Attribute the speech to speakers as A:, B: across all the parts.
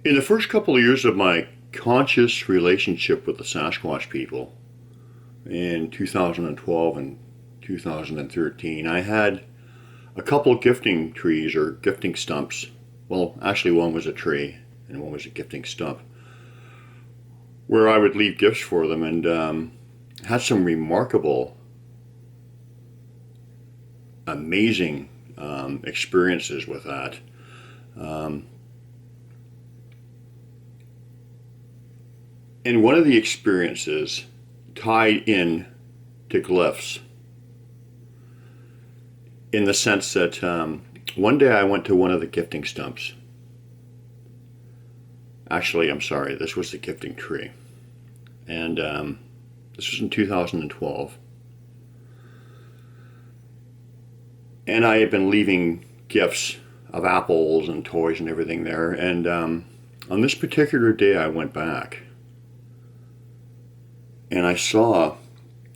A: In the first couple of years of my conscious relationship with the Sasquatch people in 2012 and 2013, I had a couple gifting trees or gifting stumps. Well, actually, one was a tree and one was a gifting stump where I would leave gifts for them, and had some remarkable, amazing experiences with that. Um, and one of the experiences tied in to glyphs in the sense that one day I went to one of the gifting stumps. Actually, I'm sorry, this was the gifting tree. And this was in 2012. And I had been leaving gifts of apples and toys and everything there. And on this particular day, I went back. And I saw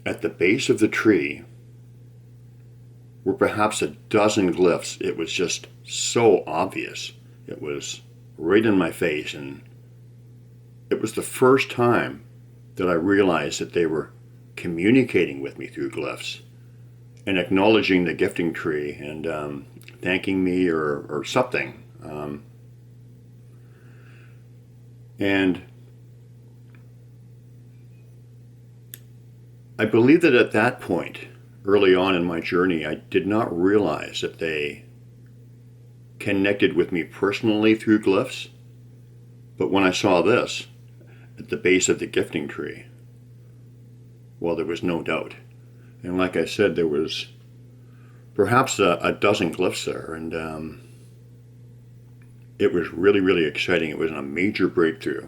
A: at the base of the tree were perhaps a dozen glyphs. It was just so obvious. It was right in my face, and it was the first time that I realized that they were communicating with me through glyphs and acknowledging the gifting tree and thanking me or something. And I believe that at that point, early on in my journey, I did not realize that they connected with me personally through glyphs. But when I saw this at the base of the gifting tree, well, there was no doubt. And like I said, there was perhaps a dozen glyphs there, and it was really, really exciting. It was a major breakthrough.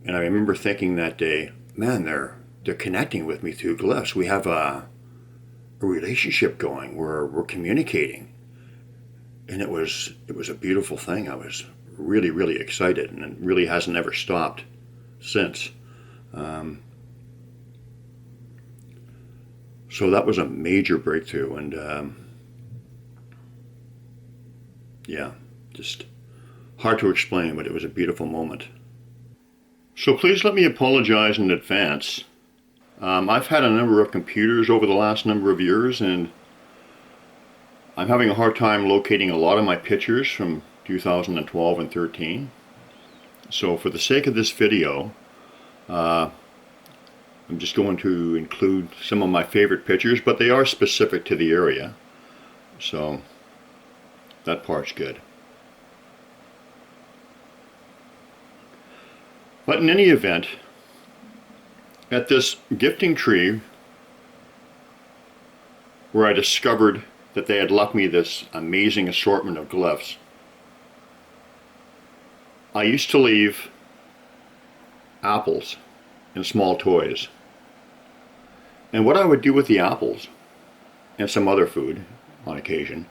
A: And I remember thinking that day, man, they're connecting with me through glyphs. We have a relationship going. We're communicating, and it was a beautiful thing. I was really, really excited, and it really hasn't ever stopped since. So that was a major breakthrough, and yeah, just hard to explain, but it was a beautiful moment. So please let me apologize in advance. I've had a number of computers over the last number of years, and I'm having a hard time locating a lot of my pictures from 2012 and 13. So for the sake of this video, I'm just going to include some of my favorite pictures, but they are specific to the area. So that part's good. But in any event, at this gifting tree where I discovered that they had left me this amazing assortment of glyphs, I used to leave apples and small toys. And what I would do with the apples and some other food on occasion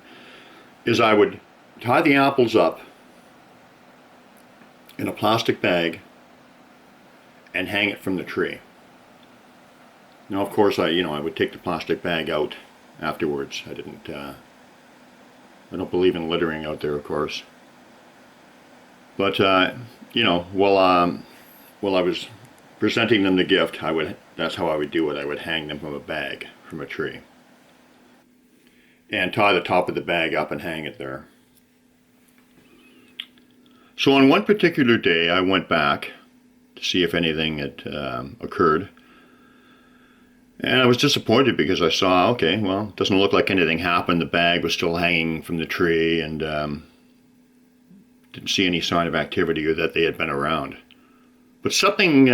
A: is I would tie the apples up in a plastic bag and hang it from the tree. Now, of course, I would take the plastic bag out afterwards. I don't believe in littering out there, of course. But while I was presenting them the gift, that's how I would do it. I would hang them from a bag from a tree and tie the top of the bag up and hang it there. So on one particular day, I went back to see if anything had occurred. And I was disappointed because I saw, okay, well, it doesn't look like anything happened. The bag was still hanging from the tree, and didn't see any sign of activity or that they had been around. But something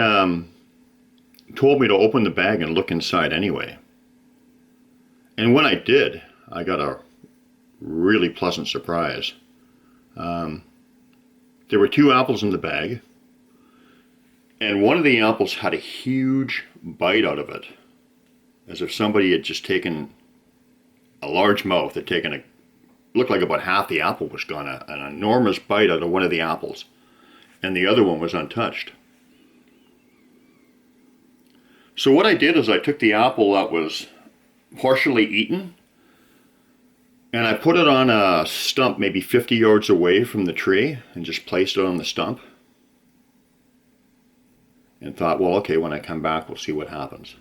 A: told me to open the bag and look inside anyway. And when I did, I got a really pleasant surprise. There were 2 apples in the bag. And one of the apples had a huge bite out of it, as if somebody had just taken a large mouth, had taken looked like about half the apple was gone, an enormous bite out of one of the apples, and the other one was untouched. So what I did is I took the apple that was partially eaten, And I put it on a stump maybe 50 yards away from the tree and just placed it on the stump. And thought, well, okay, when I come back, we'll see what happens.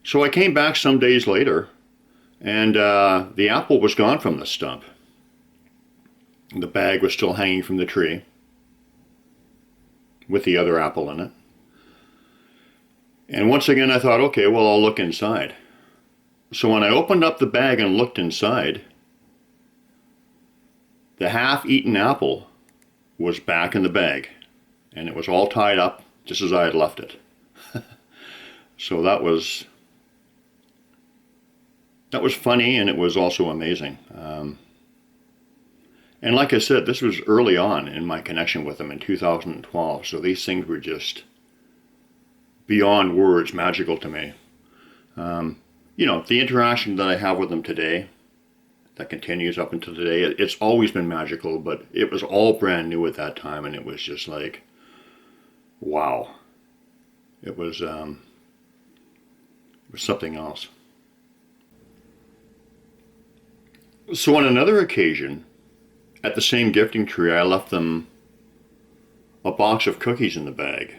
A: So I came back some days later, and the apple was gone from the stump. The bag was still hanging from the tree with the other apple in it. And once again, I thought, okay, well, I'll look inside. So when I opened up the bag and looked inside, the half-eaten apple was back in the bag, and it was all tied up just as I had left it. So that was funny, and it was also amazing. And like I said, this was early on in my connection with them in 2012, so these things were just beyond words magical to me. You know, the interaction that I have with them today, that continues up until today, it's always been magical, but it was all brand new at that time, and it was just like, wow. It was something else. So on another occasion, at the same gifting tree, I left them a box of cookies in the bag.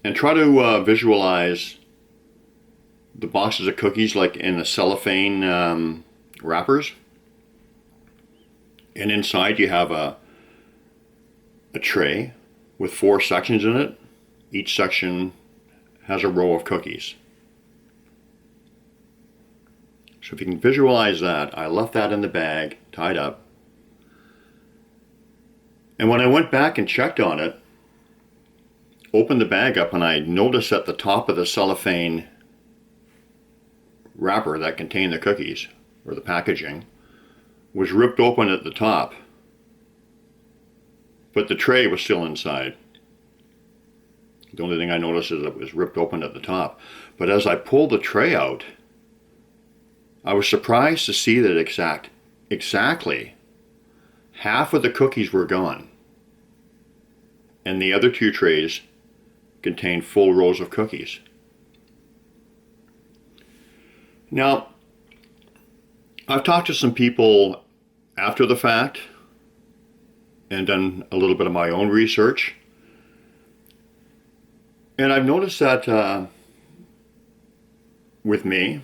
A: And try to visualize the boxes of cookies like in the cellophane wrappers. And inside you have a tray with 4 sections in it. Each section has a row of cookies. So if you can visualize that, I left that in the bag, tied up. And when I went back and checked on it, opened the bag up, and I noticed at the top of the cellophane wrapper that contained the cookies, or the packaging, was ripped open at the top. But the tray was still inside. The only thing I noticed is it was ripped open at the top. But as I pulled the tray out, I was surprised to see that exactly half of the cookies were gone. And the other 2 trays contained full rows of cookies. Now, I've talked to some people after the fact and done a little bit of my own research. And I've noticed that with me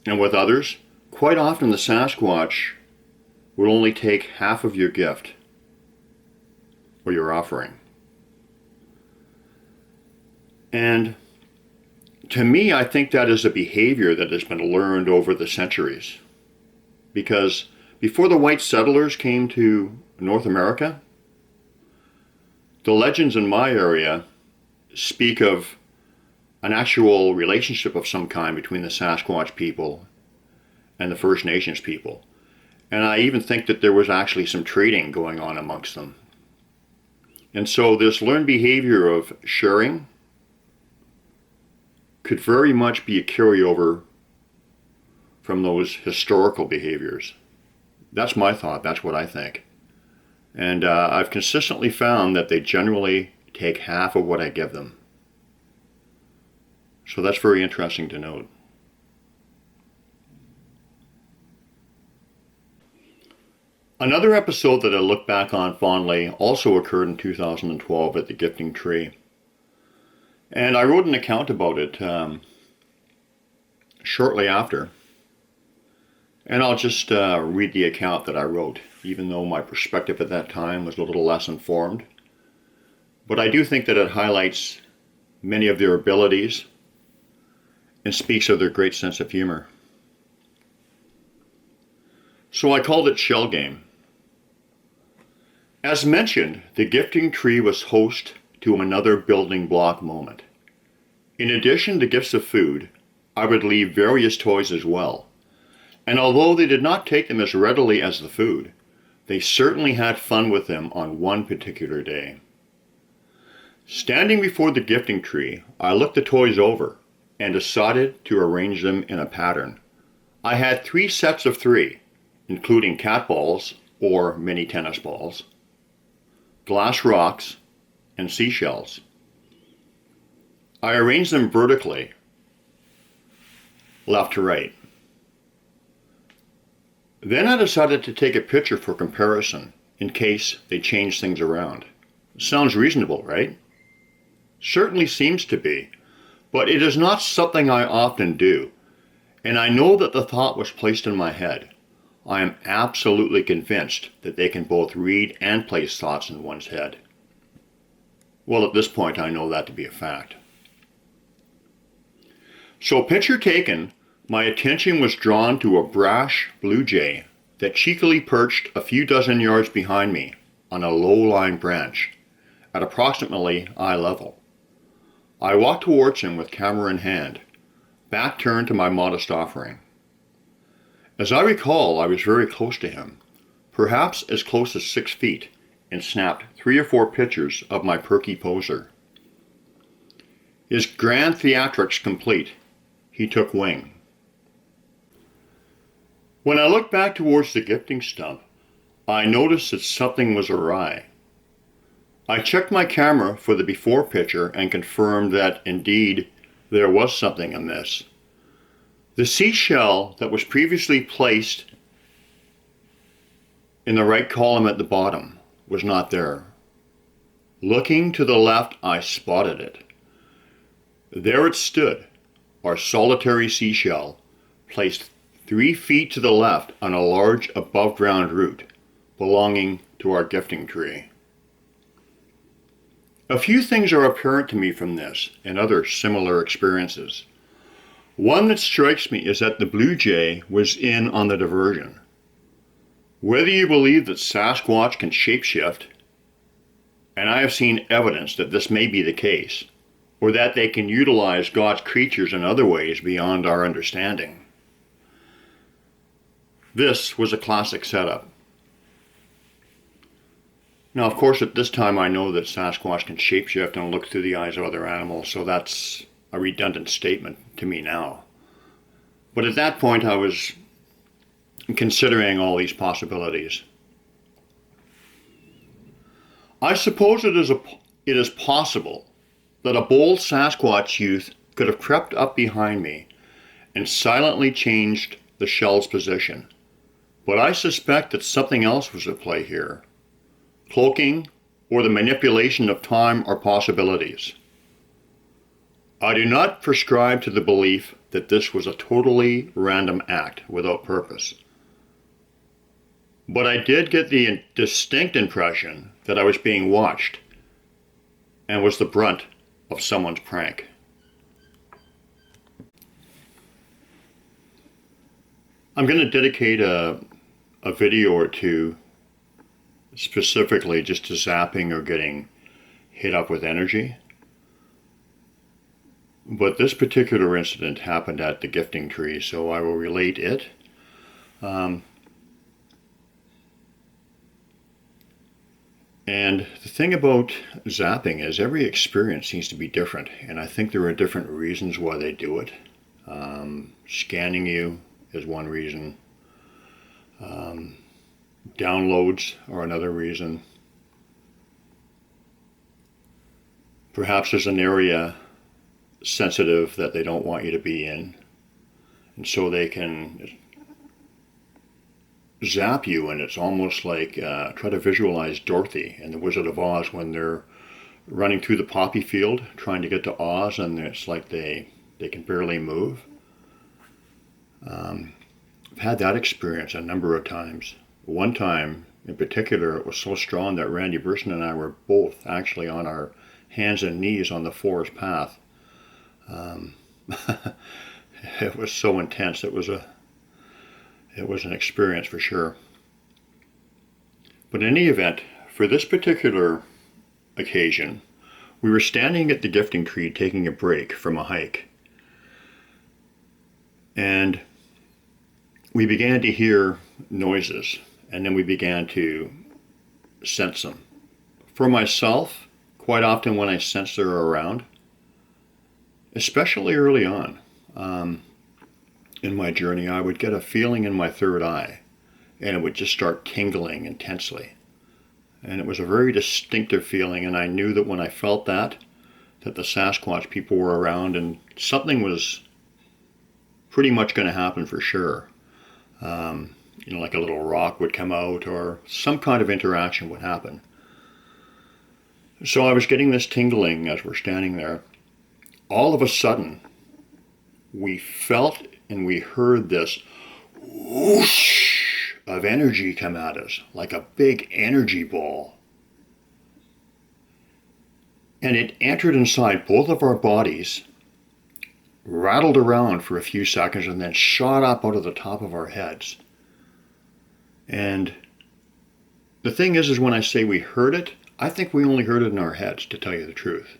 A: and with others, quite often the Sasquatch will only take half of your gift or your offering. And to me, I think that is a behavior that has been learned over the centuries. Because before the white settlers came to North America, the legends in my area speak of an actual relationship of some kind between the Sasquatch people and the First Nations people. And I even think that there was actually some trading going on amongst them. And so this learned behavior of sharing could very much be a carryover from those historical behaviors. That's my thought, that's what I think. And I've consistently found that they generally take half of what I give them. So that's very interesting to note. Another episode that I look back on fondly also occurred in 2012 at the Gifting Tree. And I wrote an account about it shortly after. And I'll just read the account that I wrote, even though my perspective at that time was a little less informed. But I do think that it highlights many of their abilities and speaks of their great sense of humor. So I called it Shell Game. As mentioned, the Gifting Tree was host to another building block moment. In addition to gifts of food, I would leave various toys as well. And although they did not take them as readily as the food, they certainly had fun with them on one particular day. Standing before the Gifting Tree, I looked the toys over and decided to arrange them in a pattern. I had 3 sets of 3, including cat balls or mini tennis balls, glass rocks, and seashells. I arranged them vertically left to right. Then I decided to take a picture for comparison in case they change things around. Sounds reasonable, right? Certainly seems to be, but it is not something I often do, and I know that the thought was placed in my head. I am absolutely convinced that they can both read and place thoughts in one's head. Well, at this point, I know that to be a fact. So, picture taken, my attention was drawn to a brash blue jay that cheekily perched a few dozen yards behind me on a low-lying branch at approximately eye level. I walked towards him with camera in hand, back turned to my modest offering. As I recall, I was very close to him, perhaps as close as 6 feet, and snapped 3 or 4 pictures of my perky poser. His grand theatrics complete, he took wing. When I looked back towards the gifting stump, I noticed that something was awry. I checked my camera for the before picture and confirmed that indeed there was something amiss. The seashell that was previously placed in the right column at the bottom was not there. Looking to the left, I spotted it. There it stood, our solitary seashell, placed 3 feet to the left on a large above-ground root belonging to our gifting tree. A few things are apparent to me from this and other similar experiences. One that strikes me is that the blue jay was in on the diversion. Whether you believe that Sasquatch can shapeshift, and I have seen evidence that this may be the case, or that they can utilize God's creatures in other ways beyond our understanding. This was a classic setup. Now, of course, at this time I know that Sasquatch can shapeshift and look through the eyes of other animals, so that's a redundant statement to me now. But at that point I was considering all these possibilities. I suppose it is possible that a bold Sasquatch youth could have crept up behind me and silently changed the shell's position. But I suspect that something else was at play here. Cloaking or the manipulation of time or possibilities. I do not prescribe to the belief that this was a totally random act without purpose. But I did get the distinct impression that I was being watched and was the brunt of someone's prank. I'm going to dedicate a video or two specifically just to zapping or getting hit up with energy. But this particular incident happened at the gifting tree, so I will relate it. And the thing about zapping is every experience seems to be different, and I think there are different reasons why they do it. Scanning you is one reason. Downloads are another reason. Perhaps there's an area sensitive that they don't want you to be in, and so they can zap you, and it's almost like try to visualize Dorothy in The Wizard of Oz when they're running through the poppy field trying to get to Oz, and it's like they can barely move. I've had that experience a number of times. One time in particular, it was so strong that Randy Burson and I were both actually on our hands and knees on the forest path. It was so intense. It was an experience for sure. But in any event, for this particular occasion, we were standing at the gifting tree taking a break from a hike. And we began to hear noises, and then we began to sense them. For myself, quite often when I sense they're around, especially early on in my journey, I would get a feeling in my third eye, and it would just start tingling intensely. And it was a very distinctive feeling, and I knew that when I felt that the Sasquatch people were around, and something was pretty much going to happen for sure. Like a little rock would come out or some kind of interaction would happen. So I was getting this tingling as we're standing there. All of a sudden, we felt and we heard this whoosh of energy come at us, like a big energy ball. And it entered inside both of our bodies, rattled around for a few seconds, and then shot up out of the top of our heads. And the thing is when I say we heard it, I think we only heard it in our heads, to tell you the truth,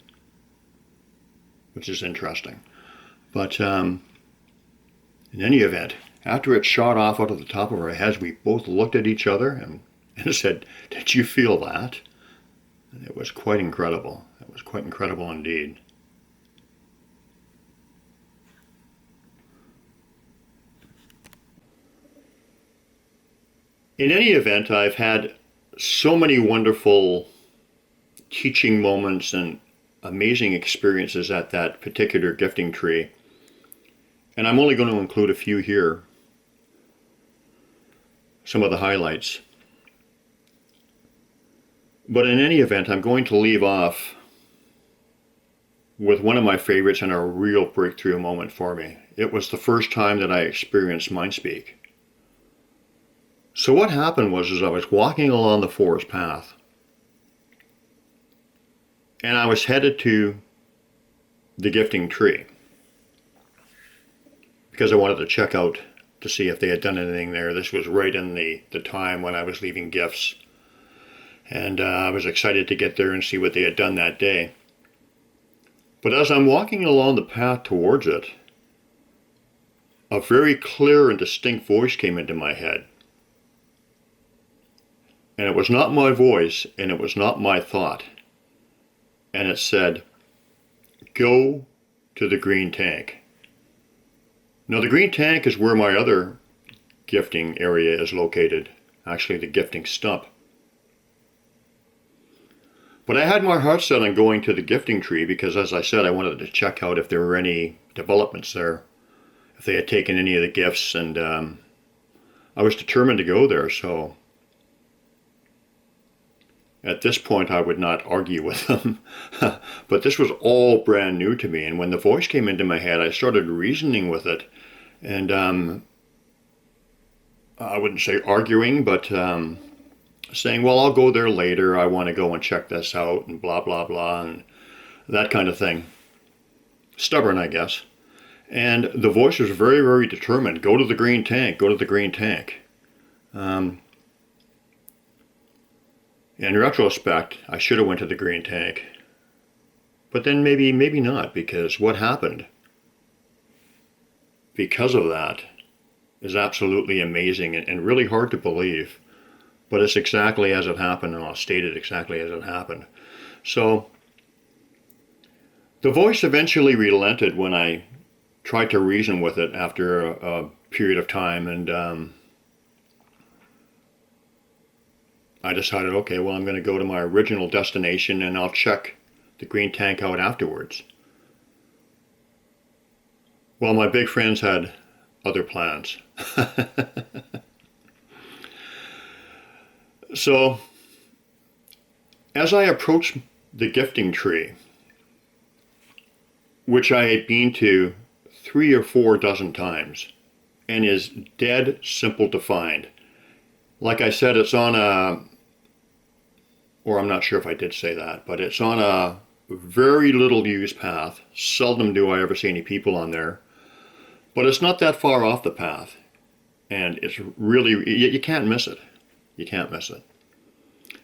A: which is interesting. But in any event, after it shot off out of the top of our heads, we both looked at each other and said, "Did you feel that?" And it was quite incredible. It was quite incredible indeed. In any event, I've had so many wonderful teaching moments and amazing experiences at that particular gifting tree. And I'm only going to include a few here, some of the highlights. But in any event, I'm going to leave off with one of my favorites and a real breakthrough moment for me. It was the first time that I experienced MindSpeak. So what happened was I was walking along the forest path, and I was headed to the gifting tree because I wanted to check out to see if they had done anything there. This was right in the time when I was leaving gifts, and I was excited to get there and see what they had done that day. But as I'm walking along the path towards it, a very clear and distinct voice came into my head. And it was not my voice, and it was not my thought. And it said, "Go to the green tank." Now the green tank is where my other gifting area is located, actually the gifting stump. But I had my heart set on going to the gifting tree because, as I said, I wanted to check out if there were any developments there, if they had taken any of the gifts, and I was determined to go there. So at this point, I would not argue with them. But this was all brand new to me. And when the voice came into my head, I started reasoning with it. And I wouldn't say arguing, but saying, well, I'll go there later. I want to go and check this out and blah, blah, blah, and that kind of thing. Stubborn, I guess. And the voice was very, very determined. Go to the green tank. Go to the green tank. In retrospect, I should have went to the green tank. But then maybe not, because what happened because of that is absolutely amazing and really hard to believe. But it's exactly as it happened, and I'll state it exactly as it happened. So the voice eventually relented when I tried to reason with it after a period of time, and I decided, okay, well, I'm going to go to my original destination and I'll check the green tank out afterwards. Well, my big friends had other plans. So, as I approached the gifting tree, which I had been to 3 or 4 dozen times, and is dead simple to find. Like I said, it's on or I'm not sure if I did say that, but it's on a very little used path. Seldom do I ever see any people on there. But it's not that far off the path. And it's really, you can't miss it. You can't miss it.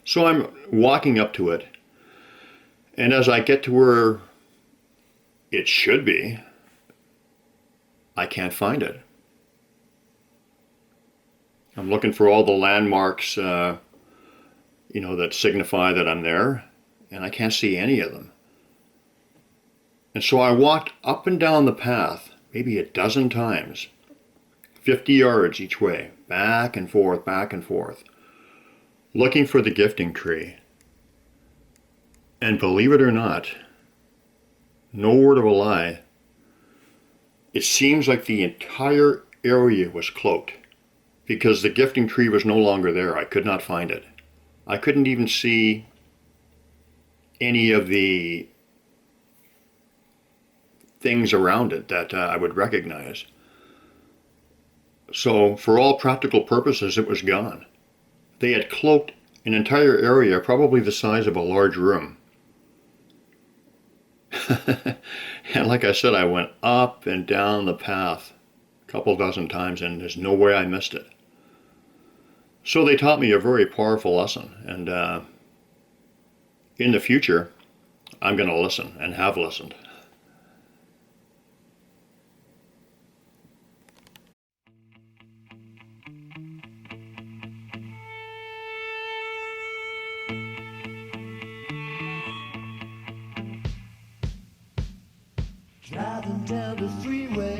A: So I'm walking up to it. And as I get to where it should be, I can't find it. I'm looking for all the landmarks, that signify that I'm there, and I can't see any of them. And so I walked up and down the path, maybe a dozen times, 50 yards each way, back and forth, looking for the gifting tree. And believe it or not, no word of a lie, it seems like the entire area was cloaked because the gifting tree was no longer there. I could not find it. I couldn't even see any of the things around it that I would recognize. So for all practical purposes, it was gone. They had cloaked an entire area, probably the size of a large room. And like I said, I went up and down the path a couple dozen times, and there's no way I missed it. So they taught me a very powerful lesson, and in the future, I'm going to listen and have listened.
B: Driving down the freeway,